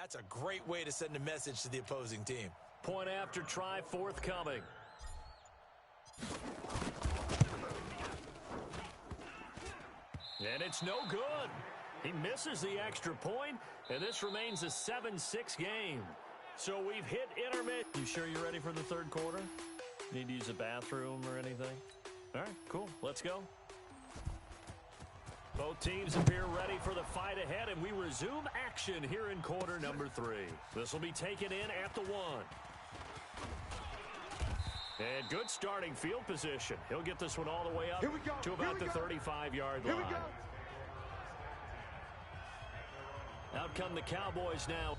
That's a great way to send a message to the opposing team. Point after try forthcoming. And it's no good. He misses the extra point, and this remains a 7-6 game. So we've hit intermission. You sure you're ready for the third quarter? Need to use a bathroom or anything? All right, cool. Let's go. Both teams appear ready for the fight ahead, and we resume action here in quarter number 3. This will be taken in at the 1. And good starting field position. He'll get this one all the way up to about the 35-yard line. Out come the Cowboys now.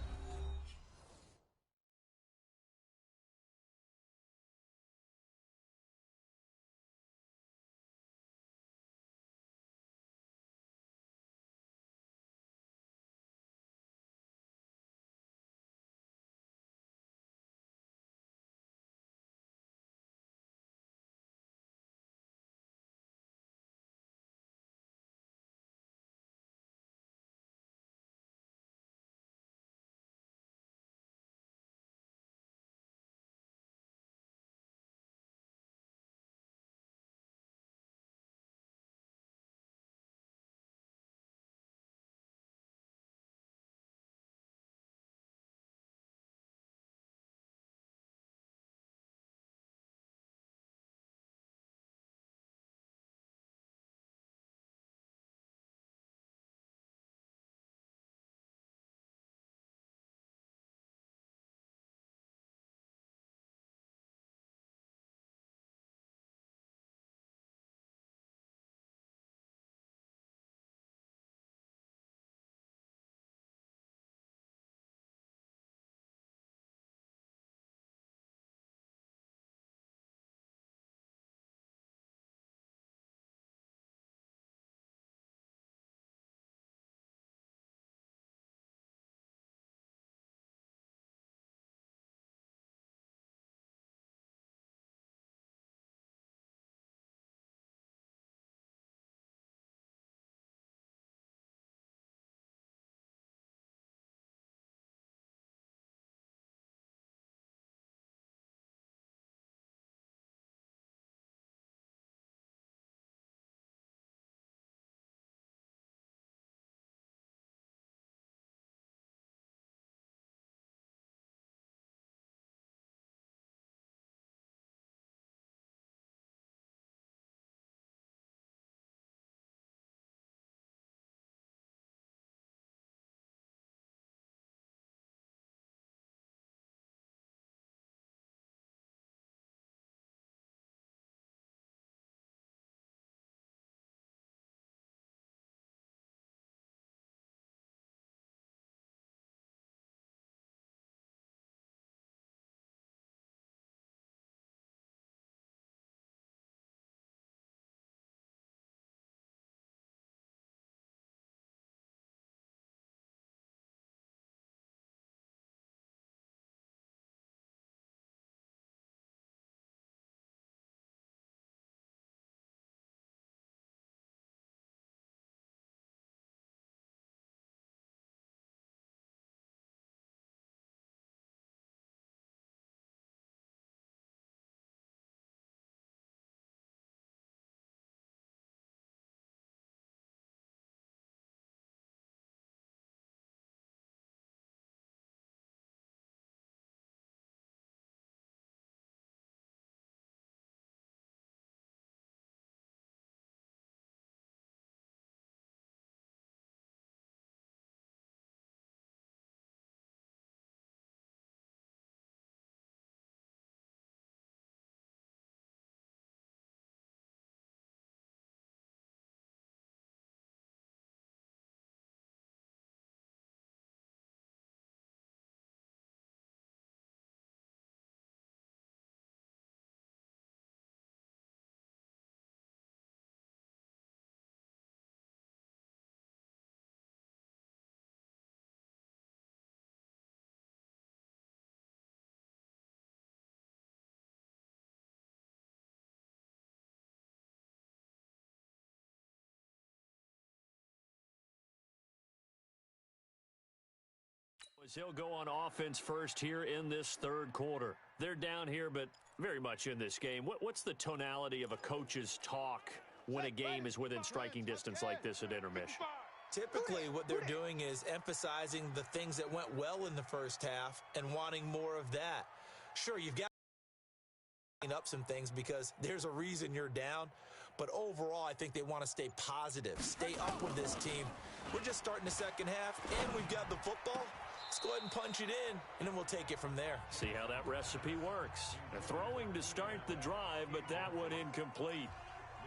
As he'll go on offense first here in this third quarter. They're down here, but very much in this game. What's the tonality of a coach's talk when a game is within striking distance like this at intermission? Typically, what they're doing is emphasizing the things that went well in the first half and wanting more of that. Sure, you've got to clean up some things because there's a reason you're down. But overall, I think they want to stay positive, stay up with this team. We're just starting the second half, and we've got the football. Let's go ahead and punch it in, and then we'll take it from there. See how that recipe works. Throwing to start the drive, but that one incomplete.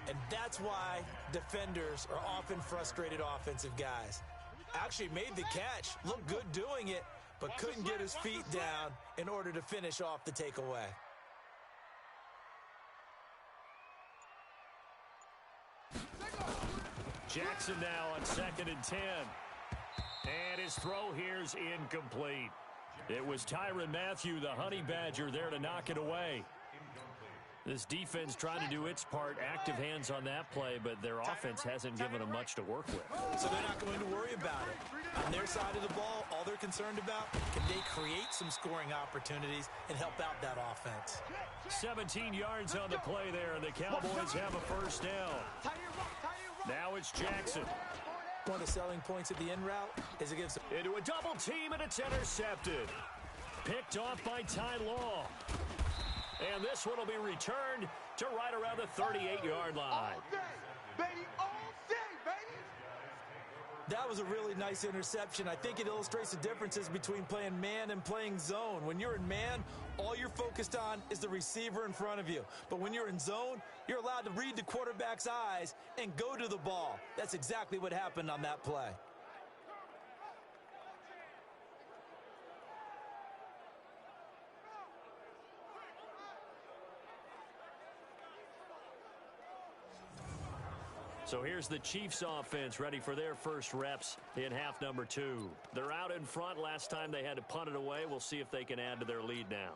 And that's why defenders are often frustrated offensive guys. Actually made the catch, looked good doing it, but couldn't get his feet down in order to finish off the takeaway. Jackson now on 2nd and 10. And his throw here's incomplete. It was Tyrann Mathieu, the Honey Badger, there to knock it away. This defense trying to do its part, active hands on that play, but their offense hasn't given them much to work with. So they're not going to worry about it. On their side of the ball, all they're concerned about, can they create some scoring opportunities and help out that offense? 17 yards on the play there, and the Cowboys have a first down. Now it's Jackson. One of the selling points of the end route is it gives into a double team, and it's intercepted. Picked off by Ty Law. And this one will be returned to right around the 38-yard line. All day, baby, all day, baby. That was a really nice interception. I think it illustrates the differences between playing man and playing zone. When you're in man, all you're focused on is the receiver in front of you. But when you're in zone, you're allowed to read the quarterback's eyes and go to the ball. That's exactly what happened on that play. So here's the Chiefs offense ready for their first reps in half number 2. They're out in front. Last time they had to punt it away. We'll see if they can add to their lead now.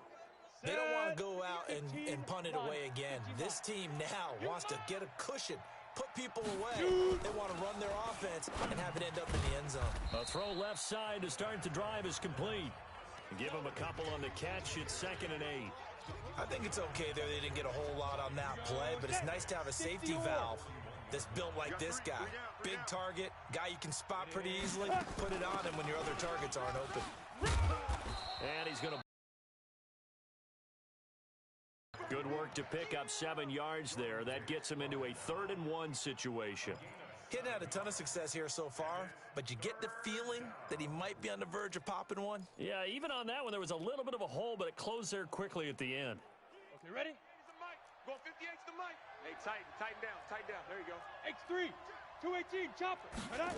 They don't want to go out and punt it away again. This team now wants to get a cushion, put people away. They want to run their offense and have it end up in the end zone. A throw left side to start the drive is complete. Give them a couple on the catch. It's 2nd and 8. I think it's okay there. They didn't get a whole lot on that play, but it's nice to have a safety valve that's built like this guy. Big target, guy you can spot pretty easily. Put it on him when your other targets aren't open. And he's going to... Good work to pick up 7 yards there. That gets him into a 3rd and 1 situation. He hadn't had a ton of success here so far, but you get the feeling that he might be on the verge of popping one. Yeah, even on that one, there was a little bit of a hole, but it closed there quickly at the end. Okay, ready? Go 58's the mic. Hey, tighten down. There you go. X3, 218, chopper. Right on.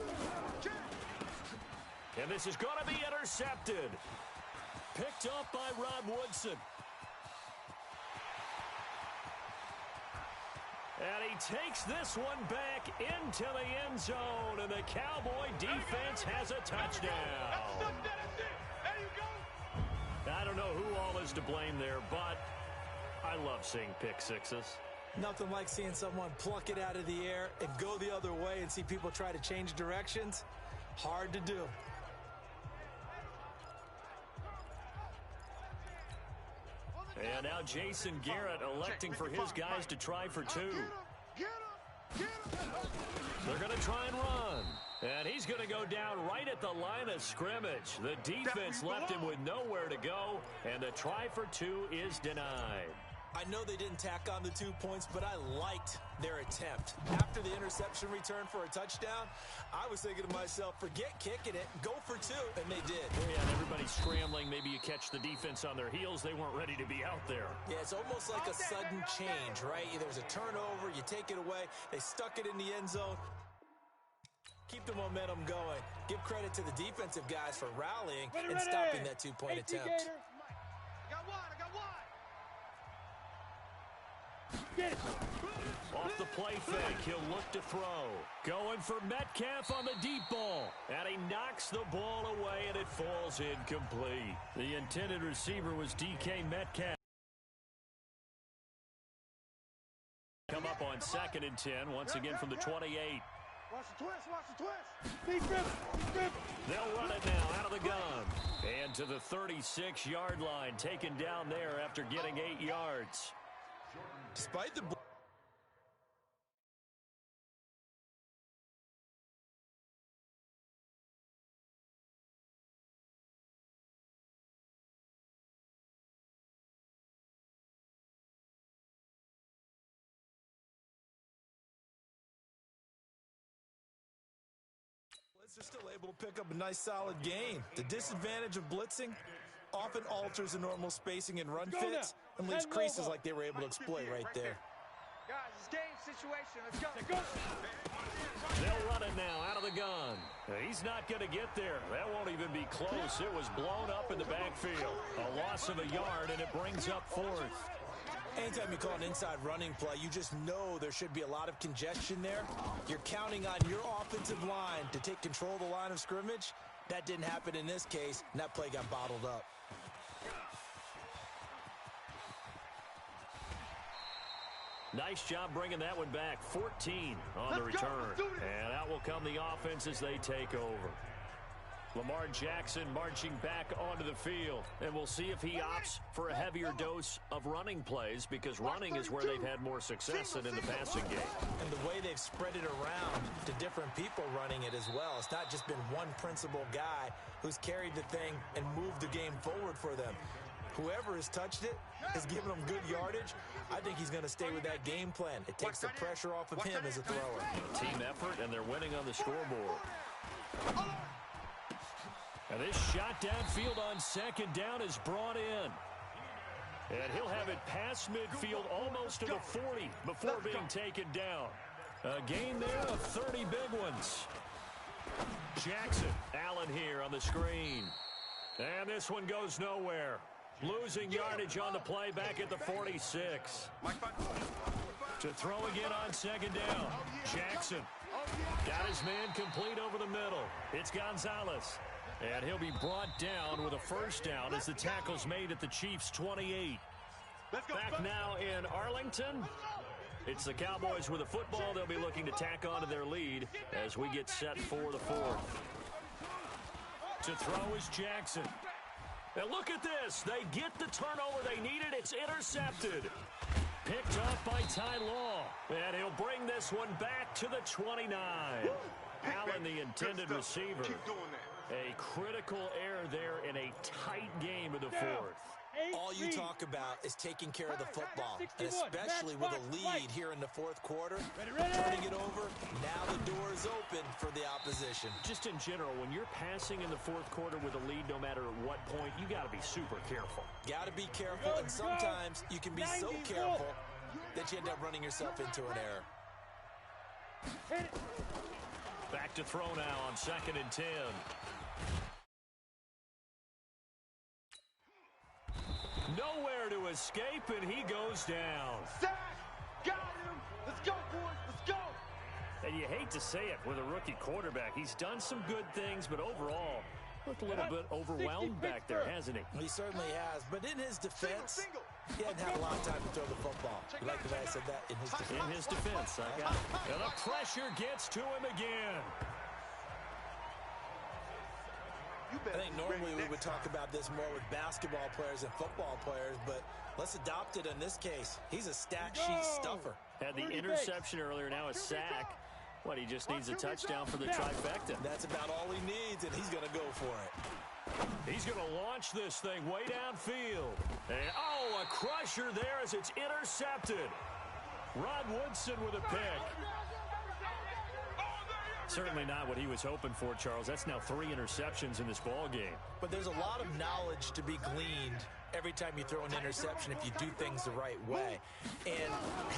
And this is going to be intercepted. Picked up by Rod Woodson. And he takes this one back into the end zone, and the Cowboy defense has a touchdown. That's it. There you go. I don't know who all is to blame there, but I love seeing pick sixes. Nothing like seeing someone pluck it out of the air and go the other way and see people try to change directions. Hard to do. And now Jason Garrett electing for his guys to try for 2. They're going to try and run. And he's going to go down right at the line of scrimmage. The defense left him with nowhere to go, and the try for 2 is denied. I know they didn't tack on the 2 points, but I liked their attempt. After the interception return for a touchdown, I was thinking to myself, forget kicking it, go for 2, and they did. Yeah, and everybody's scrambling. Maybe you catch the defense on their heels. They weren't ready to be out there. Yeah, it's almost like a sudden change, right? There's a turnover, you take it away, they stuck it in the end zone. Keep the momentum going. Give credit to the defensive guys for rallying and stopping that 2-point attempt. I got one. Get it. Off the play fake, he'll look to throw. Going for Metcalf on the deep ball. And he knocks the ball away, and it falls incomplete. The intended receiver was DK Metcalf. Come up on 2nd and 10, once again from the 28. Watch the twist. Deep grip. They'll run it now out of the gun. And to the 36-yard line, taken down there after getting 8 yards. Despite the they're still able to pick up a nice solid gain. The disadvantage of blitzing often alters the normal spacing and run fits and leaves creases like they were able to exploit right there. Guys, it's game situation. Let's go. They'll run it now out of the gun. He's not going to get there. That won't even be close. It was blown up in the backfield. A loss of a yard, and it brings up 4th. Anytime you call an inside running play, you just know there should be a lot of congestion there. You're counting on your offensive line to take control of the line of scrimmage. That didn't happen in this case, and that play got bottled up. Nice job bringing that one back. 14 on the return. And out will come the offense as they take over. Lamar Jackson marching back onto the field. And we'll see if he opts for a heavier dose of running plays, because running is where they've had more success than in the passing game. And the way they've spread it around to different people running it as well. It's not just been one principal guy who's carried the thing and moved the game forward for them. Whoever has touched it has given them good yardage. I think he's going to stay with that game plan. It takes the pressure off of him as a thrower. Team effort, and they're winning on the scoreboard. And this shot downfield on 2nd down is brought in. And he'll have it past midfield almost to the 40 before being taken down. A gain there of 30 big ones. Jackson, Allen here on the screen. And this one goes nowhere. Losing yardage on the play back at the 46. To throw again on 2nd down. Jackson got his man complete over the middle. It's Gonzalez. And he'll be brought down with a first down as the tackle's made at the Chiefs' 28. Back now in Arlington. It's the Cowboys with a football. They'll be looking to tack on to their lead as we get set for the 4th. To throw is Jackson. And look at this. They get the turnover they needed. It's intercepted. Picked up by Ty Law. And he'll bring this one back to the 29. Allen, the intended receiver. A critical error there in a tight game of the 4th. All you talk about is taking care of the football, and especially with a lead here in the 4th quarter. Turning it over, now the door is open for the opposition. Just in general, when you're passing in the 4th quarter with a lead, no matter at what point, you got to be super careful. Got to be careful, and sometimes you can be so careful that you end up running yourself into an error. Back to throw now on 2nd and 10. Nowhere to escape, and he goes down. Sack! Got him! Let's go, boys! Let's go! And you hate to say it with a rookie quarterback. He's done some good things, but overall, looked a little bit overwhelmed back there, hasn't he? He certainly has, but in his defense, he hadn't had a lot of time to throw the football. You like the way I said that? In his defense. In his defense, I got it. And the pressure gets to him again. I think normally we would talk about this more with basketball players and football players, but let's adopt it in this case. He's a stat sheet stuffer. Had the interception earlier, now a sack. What, he just needs a touchdown for the trifecta. That's about all he needs, and he's going to go for it. He's going to launch this thing way downfield. And, oh, a crusher there as it's intercepted. Rod Woodson with a pick. Certainly not what he was hoping for, Charles. That's now 3 interceptions in this ball game. But there's a lot of knowledge to be gleaned every time you throw an interception if you do things the right way. And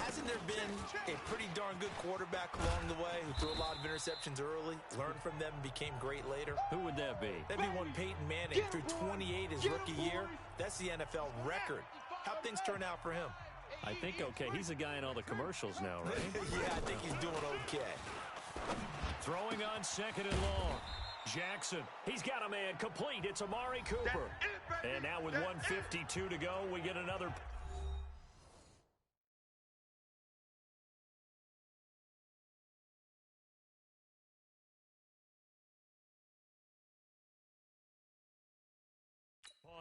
hasn't there been a pretty darn good quarterback along the way who threw a lot of interceptions early, learned from them, and became great later? Who would that be? That'd be one Peyton Manning. Threw 28 his rookie year. That's the NFL record. How'd things turn out for him? I think okay. He's a guy in all the commercials now, right? Yeah, I think he's doing okay. Throwing on 2nd and long. Jackson, he's got a man complete. It's Amari Cooper. And now with 1:52 to go, we get another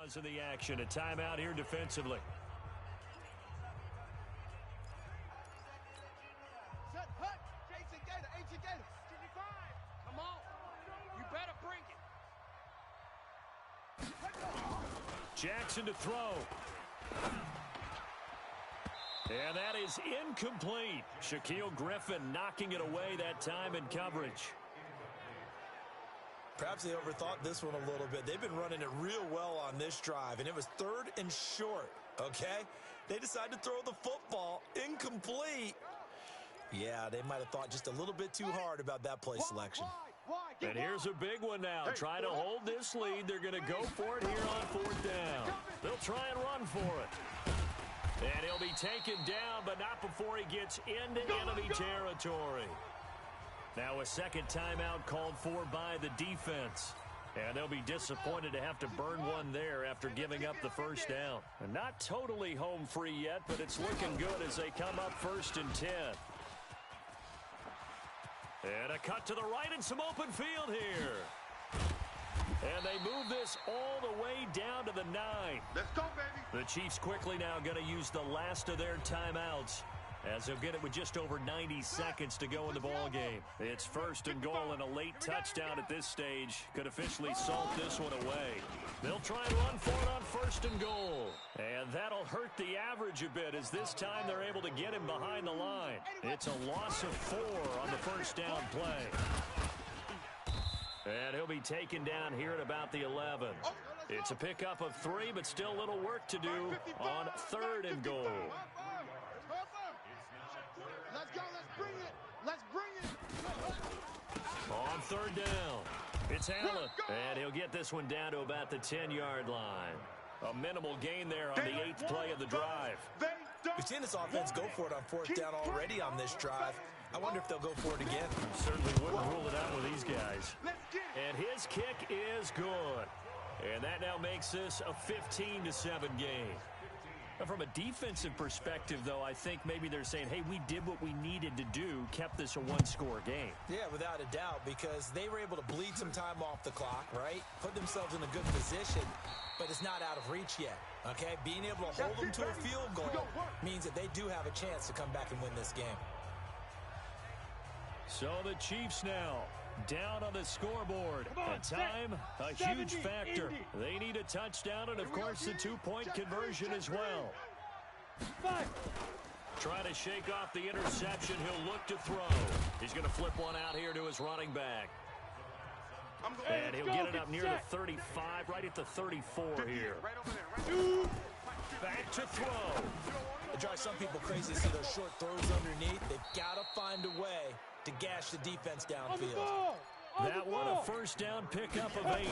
Pause in the action. A timeout here defensively. Set, hut. Jason Gator, Ancient Gator. 55. Come on. You better bring it. Jackson to throw. And that is incomplete. Shaquille Griffin knocking it away that time in coverage. Perhaps they overthought this one a little bit. They've been running it real well on this drive, and it was 3rd and short, okay? They decided to throw the football incomplete. Yeah, they might have thought just a little bit too hard about that play selection. And here's a big one now. Trying to hold this lead. They're going to go for it here on 4th down. They'll try and run for it. And he'll be taken down, but not before he gets into enemy territory. Now a second timeout called for by the defense. And they'll be disappointed to have to burn one there after giving up the first down. And not totally home free yet, but it's looking good as they come up 1st and 10. And a cut to the right and some open field here. And they move this all the way down to the 9. Let's go, baby. The Chiefs quickly now going to use the last of their timeouts, as they'll get it with just over 90 seconds to go in the ball game. It's 1st and goal, and a late touchdown at this stage could officially salt this one away. They'll try and run for it on 1st and goal. And that'll hurt the average a bit, as this time they're able to get him behind the line. It's a loss of 4 on the 1st down play. And he'll be taken down here at about the 11. It's a pickup of 3, but still a little work to do on 3rd and goal. Let's go. Let's bring it. Let's bring it. On 3rd down, it's Allen. And he'll get this one down to about the 10-yard line. A minimal gain there on the 8th play of the drive. We've seen this offense go for it on 4th down already on this drive. I wonder if they'll go for it again. Certainly wouldn't rule it out with these guys. And his kick is good. And that now makes this a 15-7 game. Now, from a defensive perspective, though, I think maybe they're saying, hey, we did what we needed to do, kept this a one-score game. Yeah, without a doubt, because they were able to bleed some time off the clock, right? Put themselves in a good position, but it's not out of reach yet, okay? Being able to hold them to a field goal means that they do have a chance to come back and win this game. So the Chiefs now down on the scoreboard. And time, a huge factor. They need a touchdown and, of course, the 2-point conversion as well. Trying to shake off the interception. He'll look to throw. He's going to flip one out here to his running back. And he'll get it up near the 35, right at the 34 here. Back to throw. It drives some people crazy to see those short throws underneath. They've got to find a way to gash the defense downfield. That one a 1st down pickup of 8.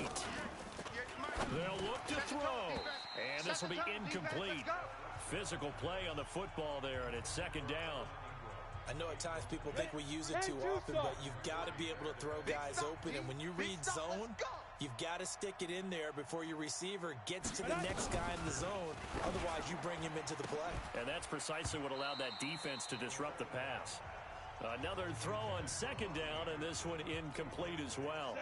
They'll look to throw. And this will be incomplete. Physical play on the football there, and it's 2nd down. I know at times people think we use it too often, but you've got to be able to throw guys open. And when you read zone, you've got to stick it in there before your receiver gets to the next guy in the zone. Otherwise, you bring him into the play. And that's precisely what allowed that defense to disrupt the pass. Another throw on 2nd down, and this one incomplete as well.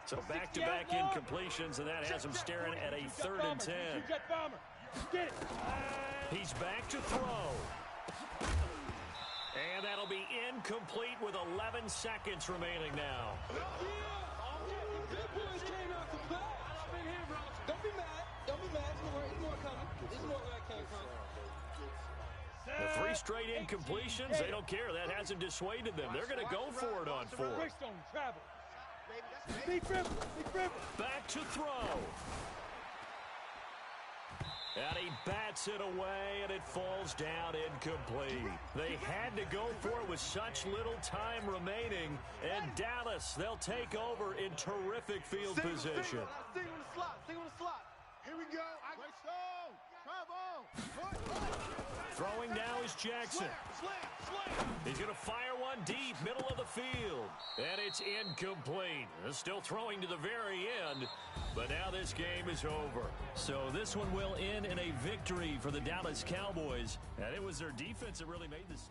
So back-to-back incompletions, and that has him staring at a 3rd and 10. He's back to throw. And that'll be incomplete with 11 seconds remaining now. Don't be mad. Don't be mad. It's more coming. It's more where I came from. The 3 straight incompletions, they don't care. That hasn't dissuaded them. They're going to go for it on 4th. Back to throw. And he bats it away, and it falls down incomplete. They had to go for it with such little time remaining. And Dallas, they'll take over in terrific field position. Stay on the slot. Here we go. Throwing now is Jackson. He's going to fire one deep, middle of the field. And it's incomplete. Still throwing to the very end. But now this game is over. So this one will end in a victory for the Dallas Cowboys. And it was their defense that really made this.